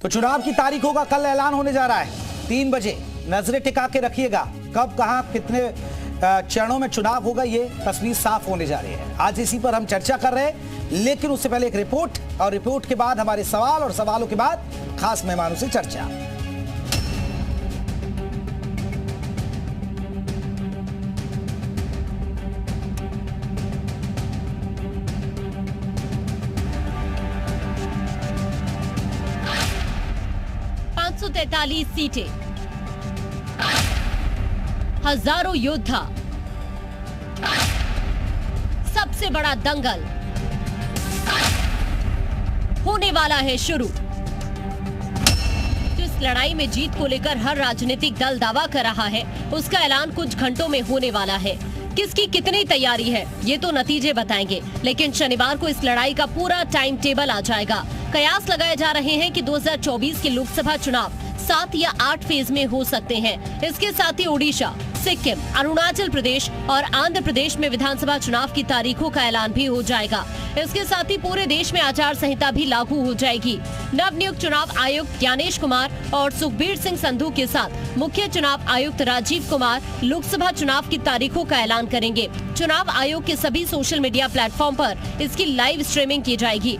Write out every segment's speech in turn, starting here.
तो चुनाव की तारीखों का कल ऐलान होने जा रहा है 3 बजे। नजरें टिका के रखिएगा, कब कहां कितने चरणों में चुनाव होगा, ये तस्वीर साफ होने जा रही है। आज इसी पर हम चर्चा कर रहे हैं, लेकिन उससे पहले एक रिपोर्ट, और रिपोर्ट के बाद हमारे सवाल, और सवालों के बाद खास मेहमानों से चर्चा। सीटें, हजारों योद्धा, सबसे बड़ा दंगल होने वाला है शुरू। जिस लड़ाई में जीत को लेकर हर राजनीतिक दल दावा कर रहा है, उसका ऐलान कुछ घंटों में होने वाला है। किसकी कितनी तैयारी है, ये तो नतीजे बताएंगे, लेकिन शनिवार को इस लड़ाई का पूरा टाइम टेबल आ जाएगा। कयास लगाए जा रहे हैं कि 2024 के लोकसभा चुनाव 7 या 8 फेज में हो सकते हैं। इसके साथ ही ओडिशा, सिक्किम, अरुणाचल प्रदेश और आंध्र प्रदेश में विधानसभा चुनाव की तारीखों का ऐलान भी हो जाएगा। इसके साथ ही पूरे देश में आचार संहिता भी लागू हो जाएगी। नवनियुक्त चुनाव आयुक्त ज्ञानेश कुमार और सुखबीर सिंह संधू के साथ मुख्य चुनाव आयुक्त राजीव कुमार लोकसभा चुनाव की तारीखों का ऐलान करेंगे। चुनाव आयोग के सभी सोशल मीडिया प्लेटफॉर्म पर इसकी लाइव स्ट्रीमिंग की जाएगी।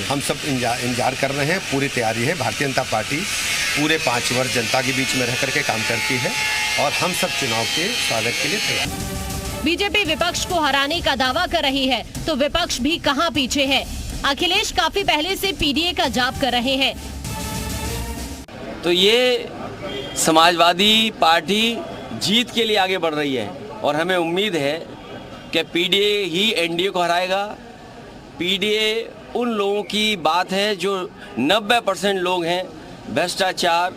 हम सब इंतजार कर रहे हैं, पूरी तैयारी है। भारतीय जनता पार्टी पूरे 5 वर्ष जनता के बीच में रह करके काम करती है और हम सब चुनाव के स्वागत के लिए तैयार। बीजेपी विपक्ष को हराने का दावा कर रही है, तो विपक्ष भी कहां पीछे है। अखिलेश काफी पहले से पीडीए का जाप कर रहे हैं। तो ये समाजवादी पार्टी जीत के लिए आगे बढ़ रही है और हमें उम्मीद है कि पीडीए ही एनडीए को हराएगा। पीडीए उन लोगों की बात है जो 90% लोग हैं भ्रष्टाचार,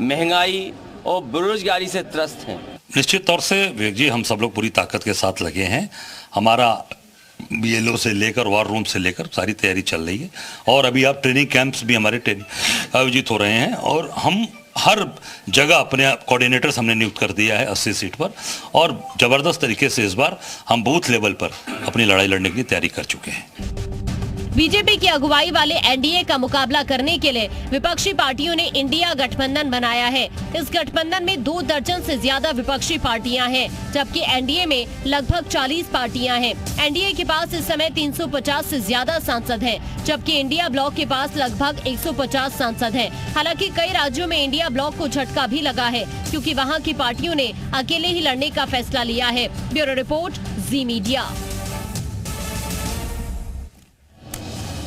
महंगाई और बेरोजगारी से त्रस्त हैं। निश्चित तौर से विवेक जी, हम सब लोग पूरी ताकत के साथ लगे हैं। हमारा बीएलओ से लेकर वॉर रूम से लेकर सारी तैयारी चल रही है और अभी आप ट्रेनिंग कैंप्स भी हमारे आयोजित हो रहे हैं और हम हर जगह अपने कोऑर्डिनेटर्स हमने नियुक्त कर दिया है 80 सीट पर और जबरदस्त तरीके से इस बार हम बूथ लेवल पर अपनी लड़ाई लड़ने की तैयारी कर चुके हैं। बीजेपी की अगुवाई वाले एनडीए का मुकाबला करने के लिए विपक्षी पार्टियों ने इंडिया गठबंधन बनाया है। इस गठबंधन में 2 दर्जन से ज्यादा विपक्षी पार्टियां हैं, जबकि एनडीए में लगभग 40 पार्टियां हैं। एनडीए के पास इस समय 350 से ज्यादा सांसद हैं, जबकि इंडिया ब्लॉक के पास लगभग 150 सांसद हैं। हालांकि कई राज्यों में इंडिया ब्लॉक को झटका भी लगा है, क्योंकि वहाँ की पार्टियों ने अकेले ही लड़ने का फैसला लिया है। ब्यूरो रिपोर्ट, जी मीडिया।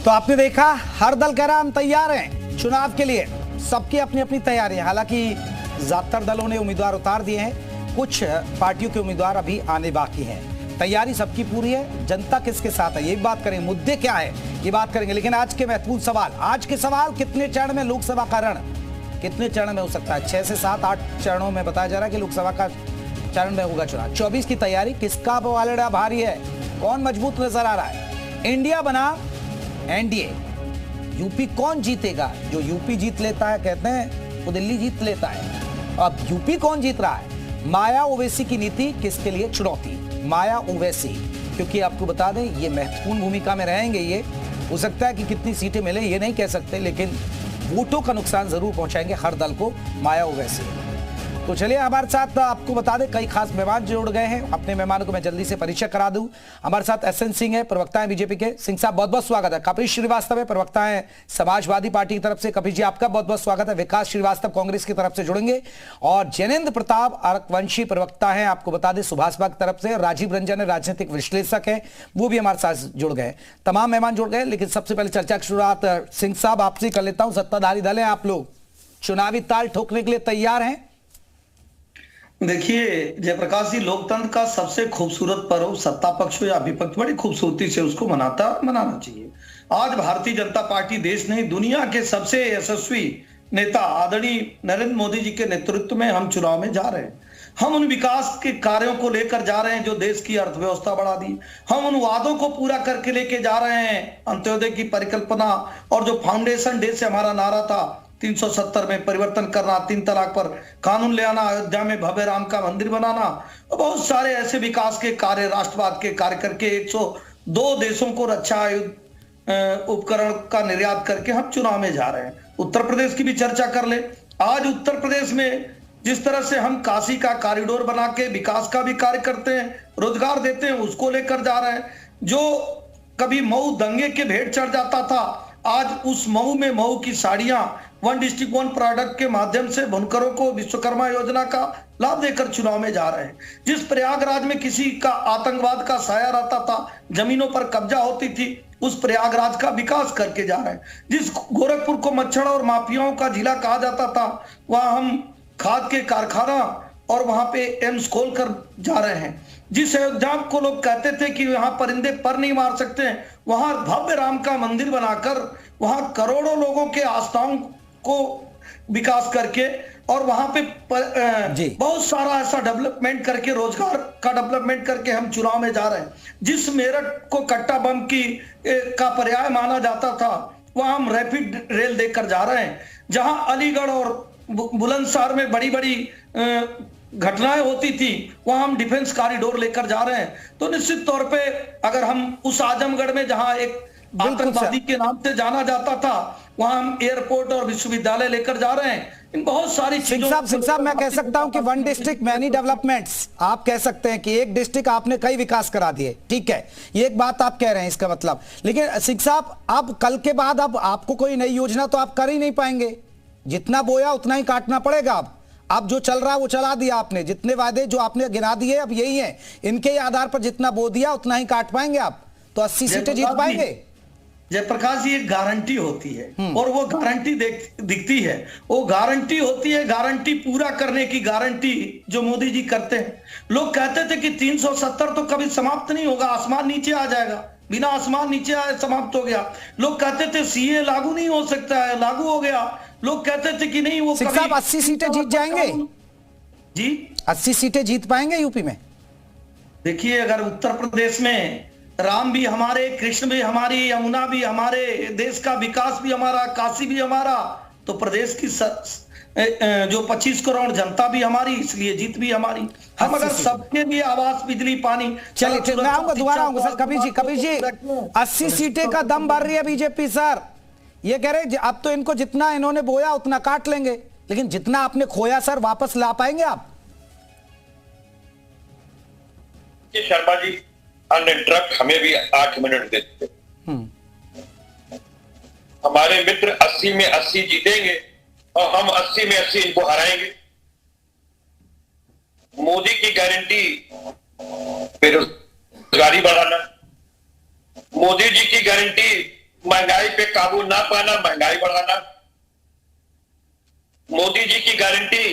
तो आपने देखा, हर दल कह रहा हम तैयार हैं चुनाव के लिए, सबकी अपनी अपनी तैयारी है। हालांकि ज्यादातर दलों ने उम्मीदवार उतार दिए हैं, कुछ पार्टियों के उम्मीदवार अभी आने बाकी हैं। तैयारी सबकी पूरी है। जनता किसके साथ है, ये बात करेंगे। मुद्दे क्या है, ये बात करेंगे। लेकिन आज के महत्वपूर्ण सवाल, आज के सवाल, कितने चरण में लोकसभा का रण, कितने चरण में हो सकता है। 6 से 7, 8 चरणों में बताया जा रहा है कि लोकसभा का चरण में होगा चुनाव। 24 की तैयारी, किसका पवालड़ा भारी है, कौन मजबूत नजर आ रहा है। इंडिया बना एनडीए, यूपी कौन जीतेगा। जो यूपी जीत लेता है, कहते हैं वो दिल्ली जीत लेता है। अब यूपी कौन जीत रहा है। माया ओवैसी की नीति किसके लिए चुनौती। माया ओवैसी, क्योंकि आपको बता दें ये महत्वपूर्ण भूमिका में रहेंगे। ये हो सकता है कि कितनी सीटें मिले ये नहीं कह सकते, लेकिन वोटों का नुकसान जरूर पहुंचाएंगे हर दल को माया ओवैसी। तो चलिए हमारे साथ आपको बता दें कई खास मेहमान जुड़ गए हैं। अपने मेहमानों को मैं जल्दी से परिचय करा दूं। हमारे साथ एसएन सिंह है, प्रवक्ता है बीजेपी के। सिंह साहब बहुत बहुत स्वागत है। कपिल श्रीवास्तव है, प्रवक्ता है समाजवादी पार्टी की तरफ से। कपिल जी आपका बहुत बहुत स्वागत है। विकास श्रीवास्तव कांग्रेस की तरफ से जुड़ेंगे और जैनेन्द्र प्रताप अरकवंशी प्रवक्ता है, आपको बता दें सुभाषपा की तरफ से। राजीव रंजन है, राजनीतिक विश्लेषक है, वो भी हमारे साथ जुड़ गए। तमाम मेहमान जुड़ गए, लेकिन सबसे पहले चर्चा की शुरुआत सिंह साहब आपसे कर लेता हूं। सत्ताधारी दल है, आप लोग चुनावी ताल ठोकने के लिए तैयार हैं। देखिए जयप्रकाश जी, लोकतंत्र का सबसे खूबसूरत पर्व सत्ता पक्ष हो या विपक्ष बड़ी खूबसूरती से उसको मनाना चाहिए। आज भारतीय जनता पार्टी देश नहीं दुनिया के सबसे यशस्वी नेता आदरणीय नरेंद्र मोदी जी के नेतृत्व में हम चुनाव में जा रहे हैं। हम उन विकास के कार्यों को लेकर जा रहे हैं जो देश की अर्थव्यवस्था बढ़ा दी। हम उन वादों को पूरा करके लेके जा रहे हैं, अंत्योदय की परिकल्पना और जो फाउंडेशन डे से हमारा नारा था 370 में परिवर्तन करना, 3 तलाक पर कानून ले आना, अयोध्या में भव्य राम का मंदिर बनाना और बहुत सारे ऐसे विकास के कार्य, राष्ट्रवाद के कार्य करके 102 देशों को रक्षा उपकरण का निर्यात करके हम चुनाव में जा रहे हैं। उत्तर प्रदेश की भी चर्चा कर ले। आज उत्तर प्रदेश में जिस तरह से हम काशी का कॉरिडोर बना के विकास का भी कार्य करते हैं, रोजगार देते हैं, उसको लेकर जा रहे हैं। जो कभी मऊ दंगे के भेंट चढ़ जाता था, आज उस मऊ में मऊ की साड़ियां वन डिस्ट्रिक्ट वन प्रोडक्ट के माध्यम से बुनकरों को विश्वकर्मा योजना का लाभ देकर चुनाव में जा रहे हैं। जिस प्रयागराज में किसी का आतंकवाद का साया रहता था, जमीनों पर कब्जा होती थी, उस प्रयागराज का विकास करके जा रहे हैं। जिस गोरखपुर को मच्छर और माफियाओं का जिला कहा जाता था, वहां हम खाद के कारखाना और वहां पे एम्स खोल कर जा रहे हैं। जिस अयोध्या को लोग कहते थे कि वहां परिंदे पर नहीं मार सकते हैं, वहां भव्य राम का मंदिर बनाकर वहां करोड़ों लोगों के आस्थाओं को विकास करके और वहां पे बहुत सारा ऐसा डेवलपमेंट करके, रोजगार का डेवलपमेंट करके हम चुनाव में जा रहे हैं। जिस मेरठ को कट्टा बम का पर्याय माना जाता था, वहां हम रैपिड रेल देकर जा रहे हैं। जहां अलीगढ़ और बुलंदशहर में बड़ी बड़ी घटनाएं होती थी, वहां हम डिफेंस कॉरिडोर लेकर जा रहे हैं। तो निश्चित तौर पे अगर हम उस आजमगढ़ में जहां एक आतंकवादी के नाम से जाना जाता था, वहां हम एयरपोर्ट और विश्वविद्यालय लेकर जा रहे हैं। इन बहुत सारी सिंह साहब मैं कह सकता हूं कि वन डिस्ट्रिक्ट मैनी डेवलपमेंट्स, आप कह सकते हैं कि एक डिस्ट्रिक्ट आपने कई विकास करा दिए, ठीक है, ये एक बात आप कह रहे हैं इसका मतलब। लेकिन सिंह साहब, अब कल के बाद अब आपको कोई नई योजना तो आप कर ही नहीं पाएंगे। जितना बोया उतना ही काटना पड़ेगा। अब जो चल रहा है वो चला दिया आपने, जितने वादे जो आपने गिना दिए अब यही है, इनके आधार पर जितना बो दिया उतना ही काट पाएंगे आप, तो 80 सीटें जीत पाएंगे। जयप्रकाश जी, एक गारंटी होती है और वो गारंटी दिखती है, वो गारंटी होती है, गारंटी पूरा करने की गारंटी जो मोदी जी करते हैं। लोग कहते थे कि 370 तो कभी समाप्त नहीं होगा, आसमान नीचे आ जाएगा, बिना आसमान नीचे आए समाप्त हो गया। लोग कहते थे सीए लागू नहीं हो सकता है, लागू हो गया। लोग कहते थे कि नहीं वो कभी 80 सीटें जीत जाएंगे जी, 80 सीटें जीत पाएंगे यूपी में। देखिए, अगर उत्तर प्रदेश में राम भी हमारे, कृष्ण भी हमारी, यमुना भी हमारे, देश का विकास भी हमारा, काशी भी हमारा, तो प्रदेश की जो 25 करोड़ जनता भी हमारी, इसलिए जीत भी हमारी। हम अगर सबके लिए आवास, बिजली, पानी। चलिए मैं आऊंगा, दोबारा आऊंगा सर। कबीर जी 80 सीटें का दम भर रही है बीजेपी सर। ये कह रहे अब तो इनको जितना इन्होंने बोया उतना काट लेंगे, लेकिन जितना आपने खोया सर वापस ला पाएंगे आप? शर्मा जी, अनइंटरप्ट हमें भी 8 मिनट देते। हमारे मित्र 80 में 80 जीतेंगे और हम 80 में 80 इनको हराएंगे। मोदी की गारंटी बेरोजगारी बढ़ाना, मोदी जी की गारंटी महंगाई पे काबू ना पाना, महंगाई बढ़ाना, मोदी जी की गारंटी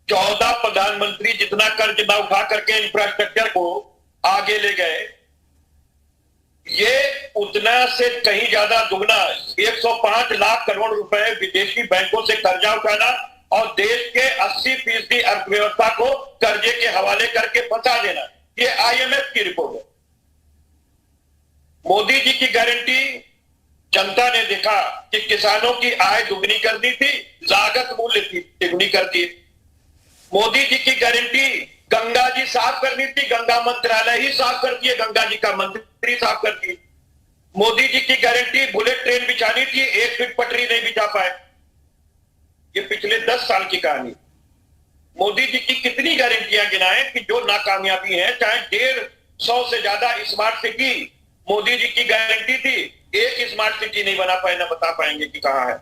14 प्रधानमंत्री जितना कर्ज ना उठा करके इंफ्रास्ट्रक्चर को आगे ले गए, ये उतना से कहीं ज्यादा दुगना 105 लाख करोड़ रुपए विदेशी बैंकों से कर्जा उठाना और देश के 80% अर्थव्यवस्था को कर्जे के हवाले करके फंसा देना, ये IMF की रिपोर्ट है। मोदी जी की गारंटी जनता ने देखा कि किसानों की आय दुगनी कर दी थी, लागत मूल्य तिगुनी कर दी। मोदी जी की गारंटी गंगा जी साफ करनी थी, गंगा मंत्रालय ही साफ करती है, गंगा जी का मंत्री साफ करती है। मोदी जी की गारंटी बुलेट ट्रेन बिछानी थी, 1 फीट पटरी नहीं बिछा पाए। ये पिछले 10 साल की कहानी। मोदी जी की कितनी गारंटियां गिनाएं कि जो नाकामयाबी है, चाहे 150 से ज्यादा स्मार्ट सिटी मोदी जी की गारंटी थी, एक स्मार्ट सिटी नहीं बना पाए, ना बता पाएंगे कि कहां है।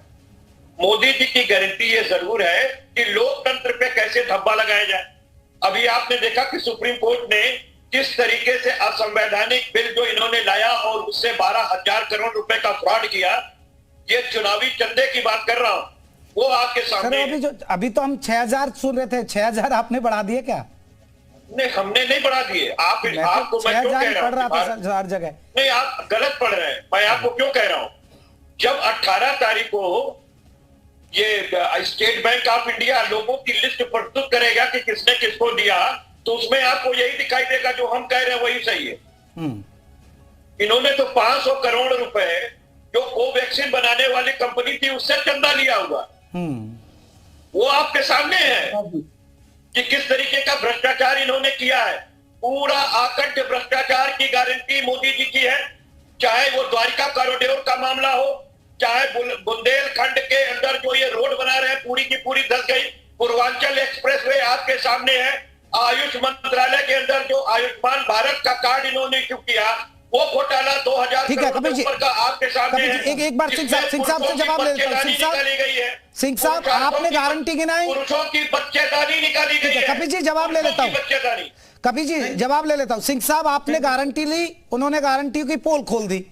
मोदी जी की गारंटी ये जरूर है कि लोकतंत्र पे कैसे धब्बा लगाया जाए। अभी आपने देखा कि सुप्रीम कोर्ट ने किस तरीके से असंवैधानिक बिल जो इन्होंने लाया और उससे 12,000 करोड़ रुपए का फ्रॉड किया। ये चुनावी चंदे की बात कर रहा हूं, वो आपके सामने। अभी तो हम 6,000 सुन रहे थे, 6,000 आपने बढ़ा दिए क्या? नहीं, हमने नहीं बढ़ा दिए। आपको मैं क्यों कह रहा हूं? हर जगह नहीं, आप गलत पढ़ रहे हैं। मैं आपको क्यों कह रहा हूं, जब 18 तारीख को ये स्टेट बैंक ऑफ इंडिया लोगों की लिस्ट प्रस्तुत करेगा कि किसने किसको दिया, तो उसमें आपको यही दिखाई देगा जो हम कह रहे हैं वही सही है। इन्होंने तो 500 करोड़ रुपए जो कोवैक्सीन बनाने वाली कंपनी थी उससे चंदा लिया होगा। वो आपके सामने है कि किस तरीके का भ्रष्टाचार इन्होंने किया है। पूरा आकंठ भ्रष्टाचार की गारंटी मोदी जी की है। चाहे वो द्वारिका कॉरिडोर का मामला हो, चाहे बुंदेलखंड के अंदर जो ये रोड बना रहे हैं पूरी की पूरी धस गई। पूर्वांचल एक्सप्रेसवे आपके सामने है। आयुष मंत्रालय के अंदर जो आयुष्मान भारत का कार्ड इन्होंने इश्यू किया, वो घोटाला 2000 ठीक है कपिल जी, का आपके सामने है। एक बार सिंह साहब से जवाब ले लेता हूं। सिंह साहब आपने गारंटी गिनाई, पुरुषों की बच्चेदानी निकाली गई है। कपिल जी जवाब ले लेता हूं, कपिल जी जवाब ले लेता हूं। सिंह साहब आपने गारंटी ली, उन्होंने गारंटी की पोल खोल दी।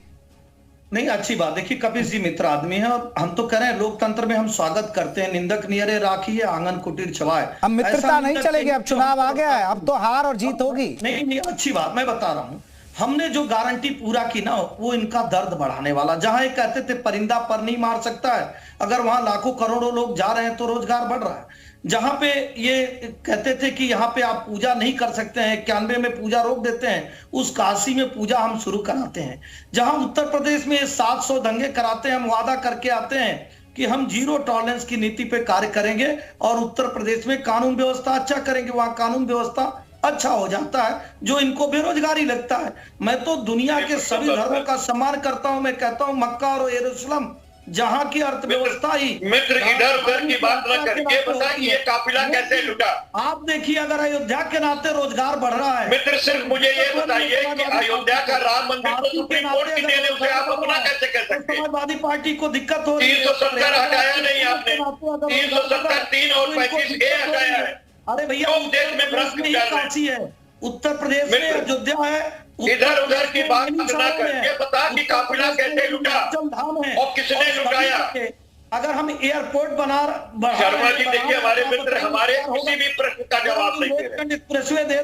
नहीं, अच्छी बात। देखिए कपिल जी मित्र आदमी है और हम तो कह रहे हैं लोकतंत्र में हम स्वागत करते हैं। निंदक नियरे राखी है, आंगन कुटीर छवाए। अब मित्रता नहीं चलेगी, अब चुनाव आ गया है, अब तो हार और जीत होगी। नहीं, अच्छी बात, मैं बता रहा हूं। हमने जो गारंटी पूरा की ना, वो इनका दर्द बढ़ाने वाला। जहां ये कहते थे परिंदा पर नहीं मार सकता है, अगर वहां लाखों करोड़ों लोग जा रहे हैं तो रोजगार बढ़ रहा है। जहां पे ये कहते थे कि यहाँ पे आप पूजा नहीं कर सकते हैं, 91 में पूजा रोक देते हैं, उस काशी में पूजा हम शुरू कराते हैं। जहां उत्तर प्रदेश में 700 दंगे कराते हैं, हम वादा करके आते हैं कि हम जीरो टॉलरेंस की नीति पे कार्य करेंगे और उत्तर प्रदेश में कानून व्यवस्था अच्छा करेंगे। वहां कानून व्यवस्था अच्छा हो जाता है, जो इनको बेरोजगारी लगता है। मैं तो दुनिया के सभी धर्मों का सम्मान करता हूं। मैं कहता हूं मक्का और यरूशलेम जहां की अर्थव्यवस्था ही मित्र इधर उधर की बात न करके बताइए ये काफिला कैसे लुटा। आप देखिए, अगर अयोध्या के नाते रोजगार बढ़ रहा है। मित्र सिर्फ मुझे ये बताइए कि अयोध्या का राम मंदिर तो सुप्रीम कोर्ट की देने उसे आप अपना कैसे कह सकते हैं? समाजवादी पार्टी को दिक्कत हो रही है। 370 हटाया नहीं आपने, 370 3 और 35 ए हटाया है। अरे भैया, देश में भ्रष्ट काशी है, उत्तर प्रदेश में अयोध्या है। इधर उधर की बात न करके बता कि काफिला कैसे लुटा और किसने लुटाया। अगर हम एयरपोर्ट बना शर्मा जी देखिए, हमारे मित्र हमारे किसी भी प्रश्न का जवाब नहीं दे रहे।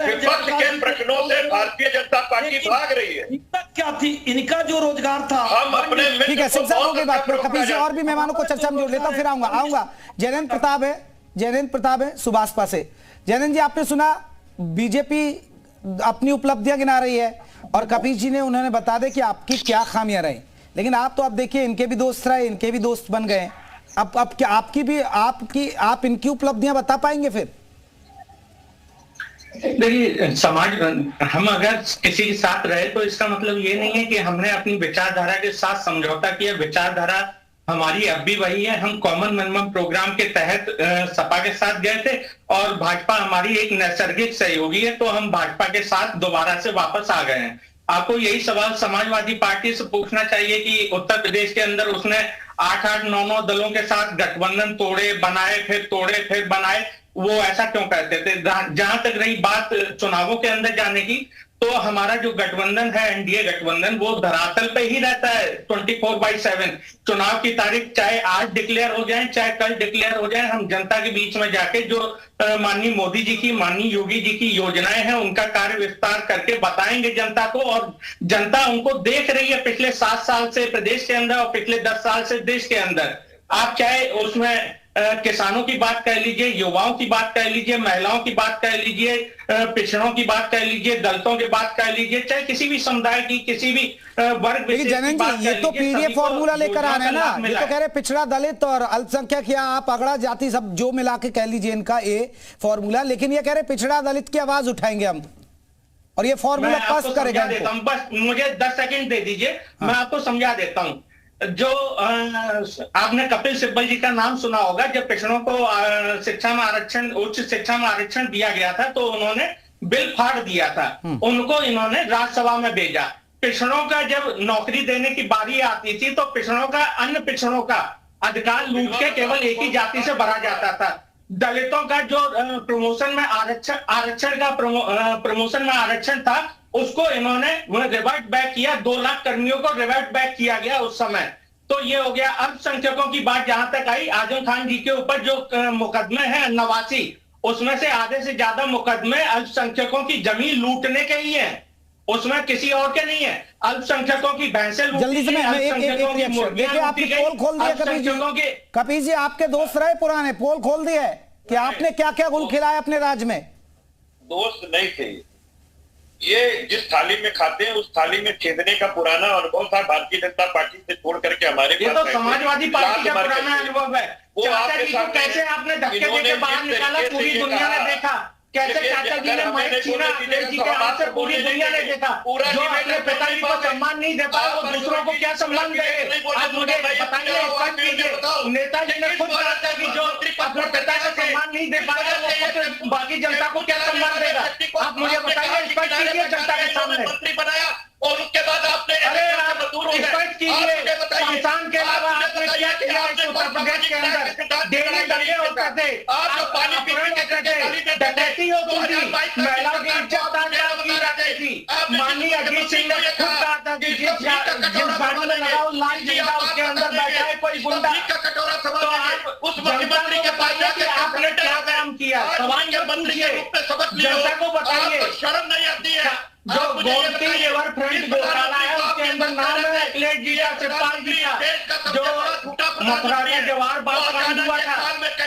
विपक्ष के प्रश्नों से भारतीय जनता पार्टी भाग रही है। क्या थी इनका जो रोजगार था? हम अपने ठीक है, सिंह साहब की बात पर कपिल जी और भी मेहमानों को चर्चा में जोड़ लेता हूं, फिर आऊंगा। जयनंद प्रताप है सुभाषपा से। जयनंद जी, आपने सुना बीजेपी अपनी उपलब्धियां गिना रही है और कपिल जी ने उन्होंने बता दे कि आपकी क्या खामियां रही, लेकिन आप तो अब देखिए इनके भी दोस्त रहे, इनके भी दोस्त बन गए। अब क्या आप इनकी उपलब्धियां बता पाएंगे फिर? देखिए, समाज हम अगर किसी के साथ रहे तो इसका मतलब ये नहीं है कि हमने अपनी विचारधारा के साथ समझौता किया। विचारधारा हमारी अब भी वही है। हम कॉमन मिनिमम प्रोग्राम के तहत सपा के साथ गए थे और भाजपा हमारी एक नैसर्गिक सहयोगी है, तो हम भाजपा के साथ दोबारा से वापस आ गए हैं। आपको यही सवाल समाजवादी पार्टी से पूछना चाहिए कि उत्तर प्रदेश के अंदर उसने 8-8, 9-9 दलों के साथ गठबंधन तोड़े, बनाए, फिर तोड़े, फिर बनाए, वो ऐसा क्यों करते थे? जहां तक रही बात चुनावों के अंदर जाने की, तो हमारा जो गठबंधन है, एनडीए गठबंधन, वो धरातल पे ही रहता है 24/7। चुनाव की तारीख चाहे आज डिक्लेयर हो जाए, चाहे कल डिक्लेयर हो जाए, हम जनता के बीच में जाके जो माननीय मोदी जी की, माननीय योगी जी की योजनाएं हैं, उनका कार्य विस्तार करके बताएंगे जनता को। और जनता उनको देख रही है पिछले 7 साल से प्रदेश के अंदर और पिछले 10 साल से देश के अंदर। आप चाहे उसमें किसानों की बात कर लीजिए, युवाओं की बात कर लीजिए, महिलाओं की बात कर लीजिए, पिछड़ों की बात कर लीजिए, दलितों की बात कर लीजिए, चाहे किसी भी समुदाय की, किसी भी वर्ग विशेष की बात कर लीजिए। ये तो पीडीए फॉर्मूला लेकर आ रहे हैं ना, ये तो कह रहे पिछड़ा, दलित और अल्पसंख्यक या आप अगड़ा जाति सब जो मिला के कह लीजिए इनका ये फॉर्मूला, लेकिन ये कह रहे पिछड़ा दलित की आवाज उठाएंगे हम, और ये फॉर्मूला पास करेगा। बस मुझे 10 सेकंड दे दीजिए, मैं आपको समझा देता हूं। जो आपने कपिल सिब्बल जी का नाम सुना होगा, जब पिछड़ों को शिक्षा में आरक्षण, उच्च शिक्षा में आरक्षण दिया गया था, तो उन्होंने बिल फाड़ दिया था। उनको इन्होंने राज्यसभा में भेजा। पिछड़ों का जब नौकरी देने की बारी आती थी, तो पिछड़ों का, अन्य पिछड़ों का अधिकार लूट के केवल एक ही जाति से भरा जाता था। दलितों का जो प्रमोशन में आरक्षण का प्रमोशन में आरक्षण था, उसको इन्होंने रिवर्ट बैक किया। 2 लाख कर्मियों को रिवर्ट बैक किया गया उस समय। तो ये हो गया। अल्पसंख्यकों की बात जहां तक आई, आजम खान जी के ऊपर जो मुकदमे हैं 89, उसमें से आधे से ज्यादा मुकदमे अल्पसंख्यकों की जमीन लूटने के ही हैं, उसमें किसी और के नहीं है। अल्पसंख्यकों की भैंसें जल्दी से देखिए, आपने पोल खोल दिया कपिल जी, आपके दोस्त रहे पुराने, पोल खोल दिया है कि आपने क्या क्या गुल खिलाया अपने राज्य में। दोस्त नहीं थे, ये जिस थाली में खाते हैं उस थाली में छेदने का पुराना अनुभव था भारतीय जनता पार्टी से छोड़ करके हमारे ये तो समाजवादी पार्टी का पुराना अनुभव है। वो आपके साथ कैसे आपने धक्के देके बाहर निकाला, पूरी दुनिया ने देखा। कैसे चाचा जी ने महेश छीना अखिलेश जी के हाथ से पूरी दुनिया ने देखा। जो अपने पिताजी को सम्मान नहीं दे पाए वो दूसरों को क्या सम्मान देंगे? आज मुझे बताइए, स्पष्ट कीजिए। नेताजी ने खुद कहा था कि जो अपने पिता को सम्मान नहीं दे पाएगा वो खुद बाकी जनता को क्या सम्मान देगा? आप मुझे बताइए, स्पष्ट कीजिए जनता के सामने। मंत्री बनाया और उसके बाद आपने स्पष्ट कीजिए, किसान के अलावा आपने क्या किया उत्तर प्रदेश के अंदर? डेली दंगे होते थे, डकैती होती थी, महिलाओं की इज्जत की जाती थी। माननीय अजीत सिंह ने खुद कहा था कि जिस गाड़ी में लगाओ लाल झंडा उसके अंदर बैठा है कोई गुंडा। तो आप उस मुख्यमंत्री के पास कि आपने क्या काम किया? सवाल पूछिए, जनता को बताइए। शर्म नहीं आती है? जो गोमती रिवर फ्रंट घोटाला है उसके अंदर नाम है अखिलेश जी का, शिवपाल जी का। जो मथुरा का जवाहर बाग कांड हुआ था,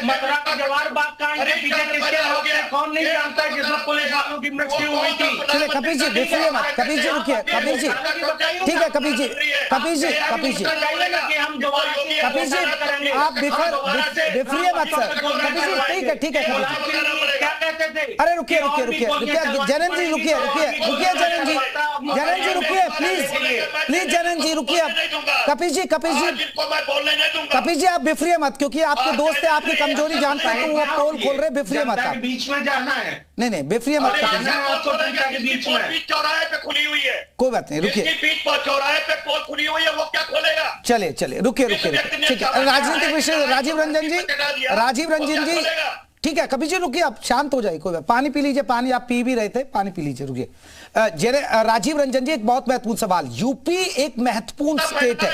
मथुरा का जवाहर बाग कांड के पीछे किसके हाथ है कौन नहीं जानता, जिसमें पुलिस वालों की मृत्यु हुई थी। चलिए कपिल जी देखिए मत, कपिल जी रुकिए, कपिल जी ठीक है, कपिल जी कपिल जी कपिल जी कपिल जी आप बिफरिए मत सर, कपिल जी ठीक है ठीक है क्या कहते थे? अरे रुकिए रुकिए रुकिए रुकिए जनन जी रुकिए रुकिए रुकिए जनन जी रुकिए प्लीज जनन जी रुकिए। कपिल जी कपिल जी आप बिफरिए मत, क्योंकि आपके दोस्त है, आपकी कमजोरी जानता है, तो वो पोल खोल रहे, बिफरिए मत आप। बीच में जाना है? नहीं बिफरिए मत कपिल जी, बीच में चौराहे पे खुली हुई है, कोई बात नहीं, रुकिए। चौराहे पे पोल खुली हुई है, वो क्या खोलेगा? चलिए रुकिए ठीक है। राजनीतिक विषय राजीव रंजन जी ठीक है। कपिल जी रुकिए, आप शांत हो जाइए, कोई बात। पानी पी लीजिए, पानी आप पी भी रहे थे, पानी पी लीजिए, रुकिए। राजीव रंजन जी एक बहुत महत्वपूर्ण सवाल, यूपी एक महत्वपूर्ण स्टेट है।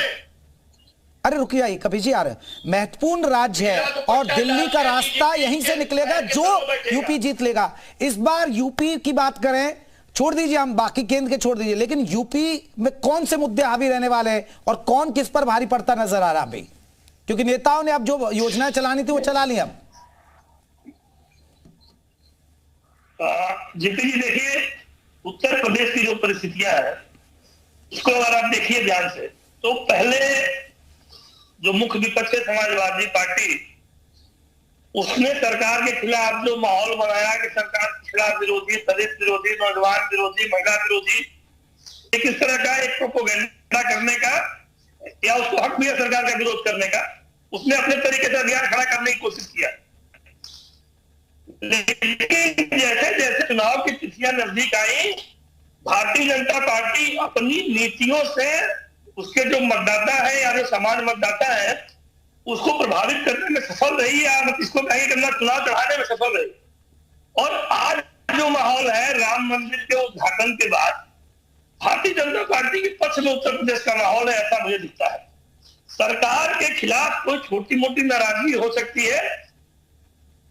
अरे रुकिए आइए कपिल जी, आ रहे, महत्वपूर्ण राज्य है और दिल्ली का रास्ता यहीं से निकलेगा, जो यूपी जीत लेगा। इस बार यूपी की बात करें, छोड़ दीजिए हम बाकी केंद्र के छोड़ दीजिए, लेकिन यूपी में कौन से मुद्दे हावी रहने वाले हैं और कौन किस पर भारी पड़ता नजर आ रहा है भाई? क्योंकि नेताओं ने अब जो योजनाएं चलानी थी वो चला ली। अब जीपी जी देखिए, उत्तर प्रदेश की जो परिस्थितियां है उसको अगर आप देखिए ध्यान से, तो पहले जो मुख्य विपक्ष है समाजवादी पार्टी, उसने सरकार के खिलाफ जो माहौल बनाया कि सरकार के खिलाफ विरोधी, दलित विरोधी, नौजवान विरोधी, महिला विरोधी, एक इस तरह का एक प्रोपोगेंडा करने का या उसको हक दिया सरकार का विरोध करने का, उसने अपने तरीके से अभियान खड़ा करने की कोशिश किया। लेकिन जैसे जैसे चुनाव की तिथियां नजदीक आई, भारतीय जनता पार्टी अपनी नीतियों से उसके जो मतदाता है या जो समाज मतदाता है उसको प्रभावित करने में सफल रही, या इसको कहीं करना चुनाव चढ़ाने में सफल रही। और आज जो माहौल है राम मंदिर के उद्घाटन के बाद भारतीय जनता पार्टी के पक्ष में उत्तर प्रदेश का माहौल है, ऐसा मुझे दिखता है। सरकार के खिलाफ कोई छोटी मोटी नाराजगी हो सकती है,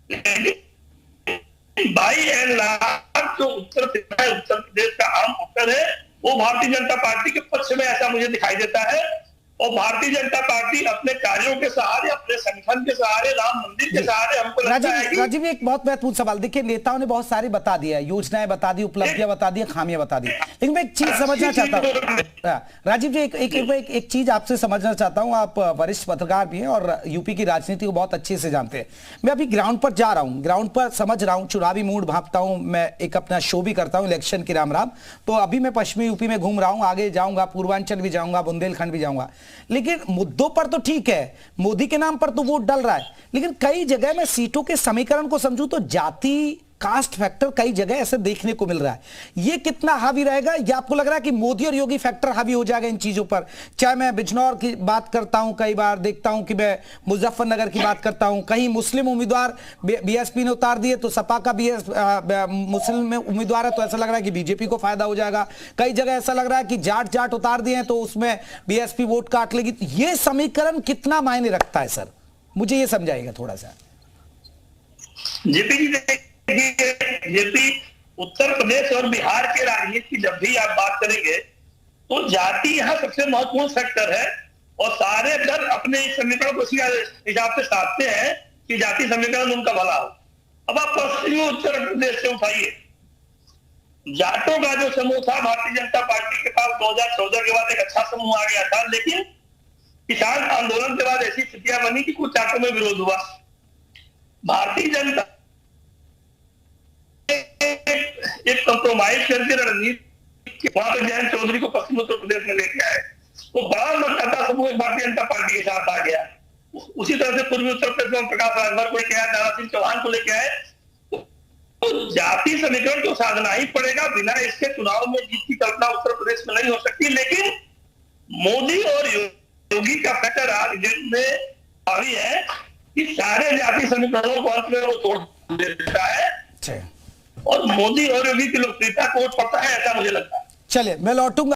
लेकिन बाई एंड लार्ज जो उत्तर प्रदेश का आम वोटर है वो भारतीय जनता पार्टी के पक्ष में, ऐसा मुझे दिखाई देता है। और भारतीय जनता पार्टी अपने कार्यों के सहारे, अपने संगठन के सहारे, राम मंदिर के सहारे, हमको लगता है कि राजीव एक बहुत महत्वपूर्ण सवाल, देखिए नेताओं ने बहुत सारी बता दिया, योजनाएं बता दी, उपलब्धियां बता दी, खामियां बता दी, लेकिन मैं एक चीज समझना चाहता हूँ राजीव जी, एक चीज आपसे समझना चाहता हूँ। आप वरिष्ठ पत्रकार भी हैं और यूपी की राजनीति को बहुत अच्छे से जानते हैं। मैं अभी ग्राउंड पर जा रहा हूँ, ग्राउंड पर समझ रहा हूँ, चुनावी मूड भांपता हूँ, मैं एक अपना शो भी करता हूँ इलेक्शन की राम। तो अभी मैं पश्चिमी यूपी में घूम रहा हूँ, आगे जाऊंगा, पूर्वांचल भी जाऊंगा, बुंदेलखंड भी जाऊंगा। लेकिन मुद्दों पर तो ठीक है, मोदी के नाम पर तो वोट डल रहा है, लेकिन कई जगह मैं सीटों के समीकरण को समझूं तो जाति, कास्ट फैक्टर कई जगह ऐसे देखने को मिल रहा है। ये कितना हावी रहेगा? या आपको लग रहा है कि मोदी और योगी फैक्टर हावी हो जाएगा इन चीजों पर? चाहे मैं बिजनौर की बात करता हूं, कई बार देखता हूं कि मैं मुजफ्फरनगर की बात करता हूं, कहीं मुस्लिम उम्मीदवार बीएसपी ने उतार दिए तो सपा का मुस्लिम में उम्मीदवार है तो ऐसा लग रहा है कि बीजेपी को फायदा हो जाएगा। कई जगह ऐसा लग रहा है कि जाट उतार दिए तो उसमें बीएसपी वोट काट लेगी। ये समीकरण कितना मायने रखता है सर? मुझे ये समझाइएगा थोड़ा सा। जेपी, उत्तर प्रदेश और बिहार के राजनीति की जब भी आप बात करेंगे तो जाति यहाँ सबसे महत्वपूर्ण फैक्टर है, और सारे दल अपने इस समीकरण को इसी हिसाब से साधते हैं कि जाति समीकरण उनका भला हो। अब आप पश्चिमी उत्तर प्रदेश से उठाइए, जाटों का जो समूह था भारतीय जनता पार्टी के पास 2014 के बाद एक अच्छा समूह आ गया था, लेकिन किसान आंदोलन के बाद ऐसी स्थितियां बनी कि कुछ जाटों में विरोध हुआ। भारतीय जनता कंप्रोमाइज करके रणनीति वहां पे जयंत चौधरी को पश्चिम उत्तर प्रदेश में लेके आए, तो बड़ा मतदाता समूह भारतीय जनता पार्टी के साथ आ गया। उसी तरह से पूर्वी उत्तर प्रदेश में प्रकाश राजभर को लेके आए, दारा सिंह चौहान को लेके आए। तो जाति समीकरण को साधना ही पड़ेगा, बिना इसके चुनाव में जीत की कल्पना उत्तर प्रदेश में नहीं हो सकती। लेकिन मोदी और योगी का फैक्टर आज में अभी है कि सारे जाति समीकरणों को अंत में वो तोड़ देता है और मोदी और योगी की लोकप्रियता को पता है, ऐसा मुझे लगता है। चलिए मैं लौटूंगा।